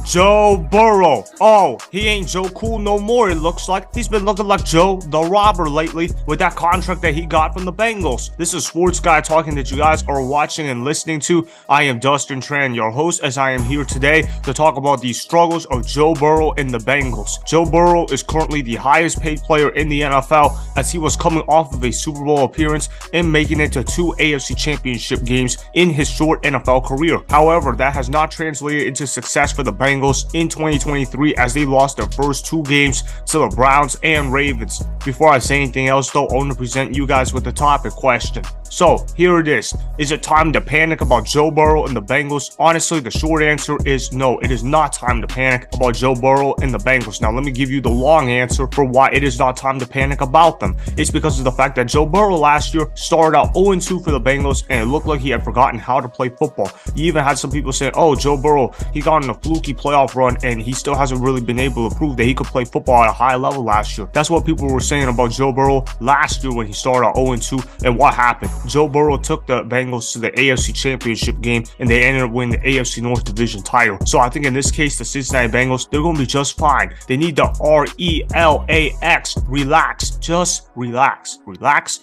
Joe Burrow. Oh, he ain't Joe Cool no more, it looks like. He's been looking like Joe the Robber lately with that contract that he got from the Bengals. This is Sports Guy talking that you guys are watching and listening to. I am Dustin Tran, your host, as I am here today to talk about the struggles of Joe Burrow and the Bengals. Joe Burrow is currently the highest paid player in the NFL as he was coming off of a Super Bowl appearance and making it to 2 AFC Championship games in his short NFL career. However, that has not translated into success for the Bengals in 2023 as they lost their first 2 games to the Browns and Ravens. Before I say anything else though, I want to present you guys with the topic question. So here it is. Is it time to panic about Joe Burrow and the Bengals? Honestly, the short answer is no. It is not time to panic about Joe Burrow and the Bengals. Now, let me give you the long answer for why it is not time to panic about them. It's because of the fact that Joe Burrow last year started out 0-2 for the Bengals, and it looked like he had forgotten how to play football. You even had some people saying, oh, Joe Burrow, he got in a fluky playoff run, and he still hasn't really been able to prove that he could play football at a high level last year. That's what people were saying about Joe Burrow last year when he started out 0-2, and what happened? Joe Burrow took the Bengals to the AFC Championship game, and they ended up winning the AFC North Division title. So I think in this case, the Cincinnati Bengals, they're going to be just fine. They need the RELAX, relax, just relax,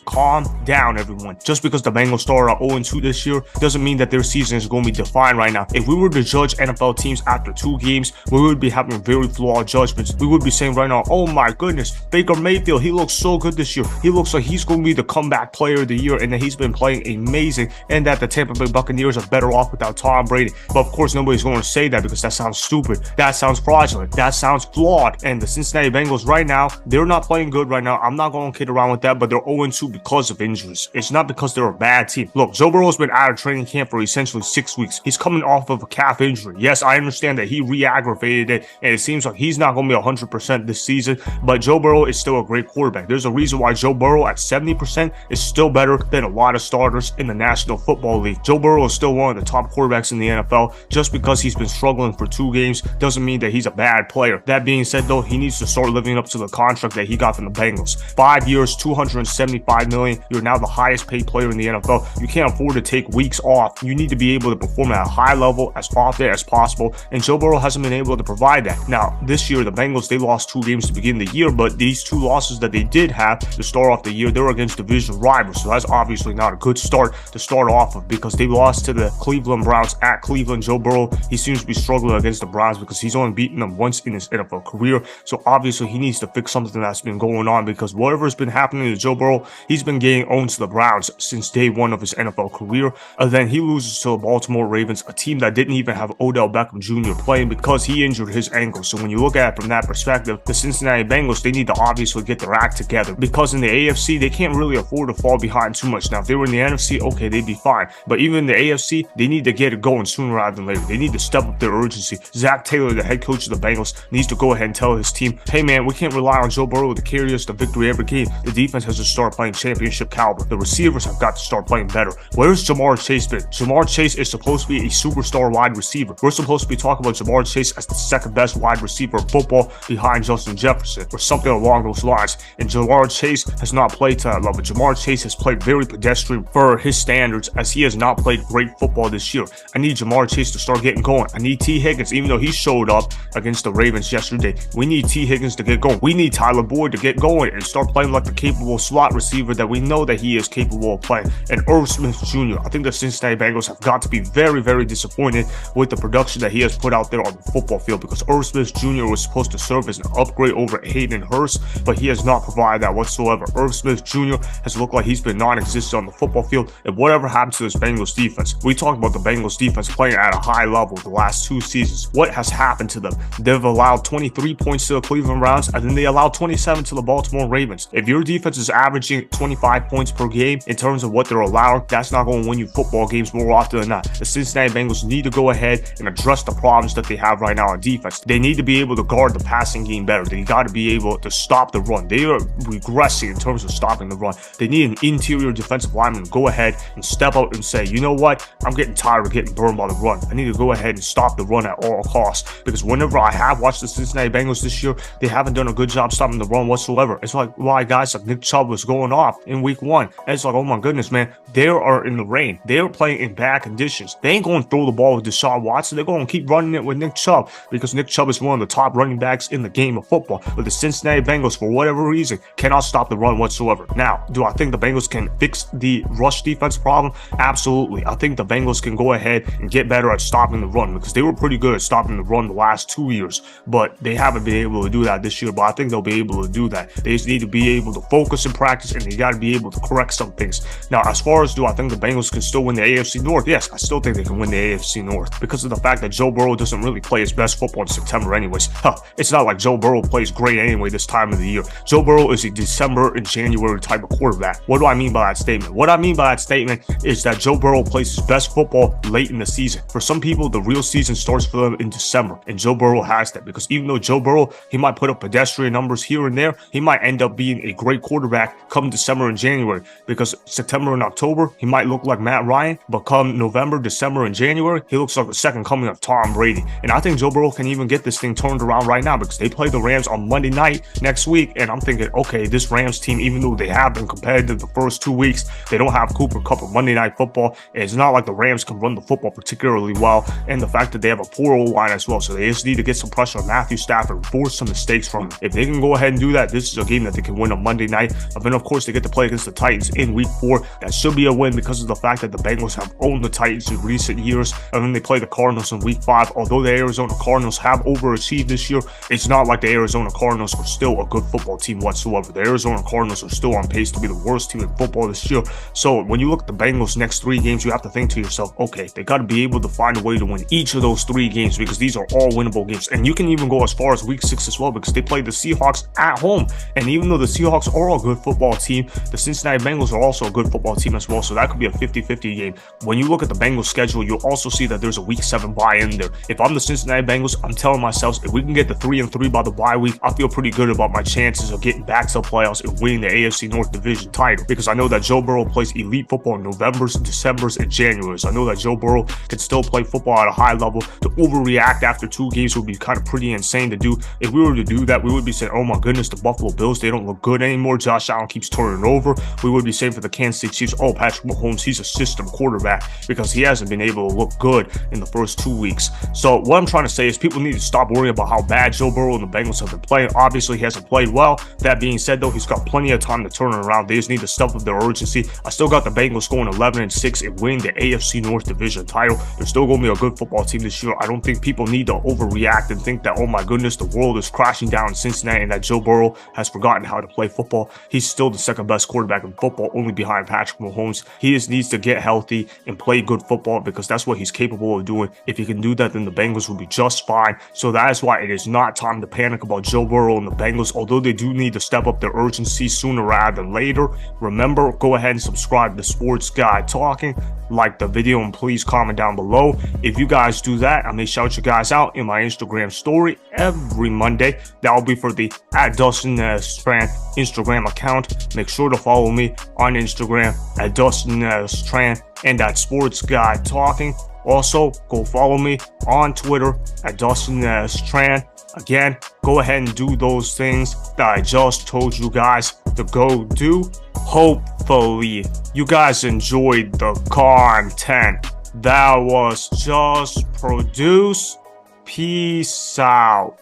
calm down, everyone. Just because the Bengals started out 0-2 this year doesn't mean that their season is going to be defined right now. If we were to judge NFL teams after 2 games, we would be having very flawed judgments. We would be saying right now, oh my goodness, Baker Mayfield, he looks so good this year. He looks like he's going to be the comeback player of the year, and that he's been playing amazing, and that the Tampa Bay Buccaneers are better off without Tom Brady. But of course, nobody's going to say that because that sounds stupid. That sounds fraudulent. That sounds flawed. And the Cincinnati Bengals right now, they're not playing good right now. I'm not going to kid around with that, but they're 0-2 because of injuries. It's not because they're a bad team. Look, Joe Burrow's been out of training camp for essentially 6 weeks. He's coming off of a calf injury. Yes, I understand that he re-aggravated it, and it seems like he's not going to be 100% this season, but Joe Burrow is still a great quarterback. There's a reason why Joe Burrow at 70% is still better than a lot of starters in the National Football League. Joe Burrow is still one of the top quarterbacks in the NFL. Just because he's been struggling for 2 games doesn't mean that he's a bad player. That being said though, he needs to start living up to the contract that he got from the Bengals. 5 years, $275 million. You're now the highest paid player in the NFL. You can't afford to take weeks off. You need to be able to perform at a high level as often as possible, and Joe Burrow hasn't been able to provide that. Now, this year, the Bengals, they lost 2 games to begin the year, but these 2 losses that they did have to start off the year, they were against division rivals, so that's obviously not a good start to start off of because they lost to the Cleveland Browns at Cleveland. Joe Burrow, he seems to be struggling against the Browns because he's only beaten them once in his NFL career, so obviously he needs to fix something that's been going on because whatever's been happening to Joe Burrow, he's been getting owned to the Browns since day 1 of his NFL career, and then he loses to the Baltimore Ravens, a team that didn't even have Odell Beckham Jr. playing because he injured his ankle. So when you look at it from that perspective, the Cincinnati Bengals, they need to obviously get their act together because in the AFC, they can't really afford to fall behind too much. Now, if they were in the NFC, okay, they'd be fine, but even in the AFC, they need to get it going sooner rather than later. They need to step up their urgency. Zach Taylor, the head coach of the Bengals, needs to go ahead and tell his team, hey man, we can't rely on Joe Burrow to carry us to victory every game. The defense has to start playing championship caliber. The receivers have got to start playing better. Where's Jamar Chase been? Jamar Chase is supposed to be a superstar wide receiver. We're supposed to be talking about Jamar Chase as the 2nd best wide receiver in football behind Justin Jefferson or something along those lines. And Jamar Chase has not played to that level. Jamar Chase has played very pedestrian for his standards as he has not played great football this year. I need Jamar Chase to start getting going. I need T. Higgins, even though he showed up against the Ravens yesterday. We need T. Higgins to get going. We need Tyler Boyd to get going and start playing like the capable slot receiver that we know that he is capable of playing. And Irv Smith Jr., I think the Cincinnati Bengals have got to be very, very disappointed with the production that he has put out there on the football field because Irv Smith Jr. was supposed to serve as an upgrade over Hayden Hurst, but he has not provided that whatsoever. Irv Smith Jr. has looked like he's been non-existent on the football field, and whatever happened to this Bengals defense? We talked about the Bengals defense playing at a high level the last 2 seasons. What has happened to them? They've allowed 23 points to the Cleveland Browns, and then they allowed 27 to the Baltimore Ravens. If your defense is averaging 25 points per game in terms of what they're allowing, that's not going to win you football games more often than not. The Cincinnati Bengals need to go ahead and address the problems that they have right now on defense. They need to be able to guard the passing game better. They got to be able to stop the run. They are regressing in terms of stopping the run. They need an interior defensive defensive linemen to go ahead and step out and say, you know what, I'm getting tired of getting burned by the run. I need to go ahead and stop the run at all costs, because whenever I have watched the Cincinnati Bengals this year, they haven't done a good job stopping the run whatsoever. It's like why guys like Nick Chubb was going off in week 1. And it's like, oh my goodness, man, they are in the rain. They are playing in bad conditions. They ain't going to throw the ball with Deshaun Watson. They're going to keep running it with Nick Chubb, because Nick Chubb is one of the top running backs in the game of football. But the Cincinnati Bengals, for whatever reason, cannot stop the run whatsoever. Now, do I think the Bengals can fix the rush defense problem? Absolutely. I think the Bengals can go ahead and get better at stopping the run, because they were pretty good at stopping the run the last 2 years, but they haven't been able to do that this year. But I think they'll be able to do that. They just need to be able to focus in practice, and they got to be able to correct some things. Now, as far as do I think the Bengals can still win the AFC North? Yes, I still think they can win the AFC North, because of the fact that Joe Burrow doesn't really play his best football in September anyways. It's not like Joe Burrow plays great anyway this time of the year. Joe Burrow is a December and January type of quarterback. What do I mean by that statement? What I mean by that statement is that Joe Burrow plays his best football late in the season. For some people, the real season starts for them in December, and Joe Burrow has that, because even though Joe Burrow, he might put up pedestrian numbers here and there, he might end up being a great quarterback come December and January, because September and October, he might look like Matt Ryan, but come November, December, and January, he looks like the second coming of Tom Brady. And I think Joe Burrow can even get this thing turned around right now, because they play the Rams on Monday night next week, and I'm thinking, okay, this Rams team, even though they have been competitive the first 2 weeks, they don't have Cooper Kupp on Monday Night Football. It's not like the Rams can run the football particularly well, and the fact that they have a poor O-line as well, so they just need to get some pressure on Matthew Stafford and force some mistakes from him. If they can go ahead and do that, this is a game that they can win on Monday night. And then, of course, they get to play against the Titans in week 4. That should be a win, because of the fact that the Bengals have owned the Titans in recent years. And then they play the Cardinals in week 5. Although the Arizona Cardinals have overachieved this year, it's not like the Arizona Cardinals are still a good football team whatsoever. The Arizona Cardinals are still on pace to be the worst team in football this year. So when you look at the Bengals' next 3 games, you have to think to yourself, okay, they got to be able to find a way to win each of those 3 games, because these are all winnable games. And you can even go as far as week 6 as well, because they play the Seahawks at home. And even though the Seahawks are a good football team, the Cincinnati Bengals are also a good football team as well. So that could be a 50-50 game. When you look at the Bengals schedule, you'll also see that there's a week 7 bye in there. If I'm the Cincinnati Bengals, I'm telling myself, if we can get the 3-3 by the bye week, I feel pretty good about my chances of getting back to the playoffs and winning the AFC North division title, because I know that Joe Burrow plays elite football in Novembers, Decembers, and Januaries. I know that Joe Burrow can still play football at a high level. To overreact after 2 games would be kind of pretty insane to do. If we were to do that, we would be saying, oh my goodness, the Buffalo Bills, they don't look good anymore. Josh Allen keeps turning over. We would be saying for the Kansas City Chiefs, oh, Patrick Mahomes, he's a system quarterback, because he hasn't been able to look good in the first 2 weeks. So what I'm trying to say is people need to stop worrying about how bad Joe Burrow and the Bengals have been playing. Obviously, he hasn't played well. That being said, though, he's got plenty of time to turn it around. They just need to step up their urgency. I still got the Bengals going 11-6 and winning the AFC North division title. They're still going to be a good football team this year. I don't think people need to overreact and think that, oh my goodness, the world is crashing down in Cincinnati and that Joe Burrow has forgotten how to play football. He's still the second best quarterback in football, only behind Patrick Mahomes. He just needs to get healthy and play good football, because that's what he's capable of doing. If he can do that, then the Bengals will be just fine. So that is why it is not time to panic about Joe Burrow and the Bengals, although they do need to step up their urgency sooner rather than later. Remember, go ahead and subscribe to Sports Guy Talking, like the video, and please comment down below. If you guys do that, I may shout you guys out in my Instagram story every Monday. That will be for the @Dustin Tran Instagram account. Make sure to follow me on Instagram @Dustin Tran and @Sports Guy Talking. Also, go follow me on Twitter @Dustin Tran. Again, go ahead and do those things that I just told you guys to go do. Hopefully, you guys enjoyed the content that was just produced. Peace out.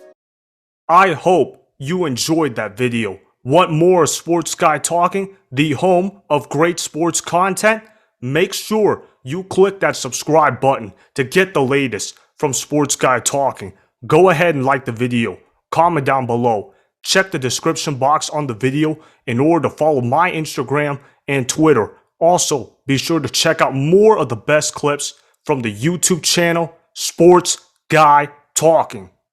I hope you enjoyed that video. Want more Sports Guy Talking, the home of great sports content? Make sure you click that subscribe button to get the latest from Sports Guy Talking. Go ahead and like the video, comment down below, check the description box on the video in order to follow my Instagram and Twitter. Also, be sure to check out more of the best clips from the YouTube channel, Sports Guy Talking.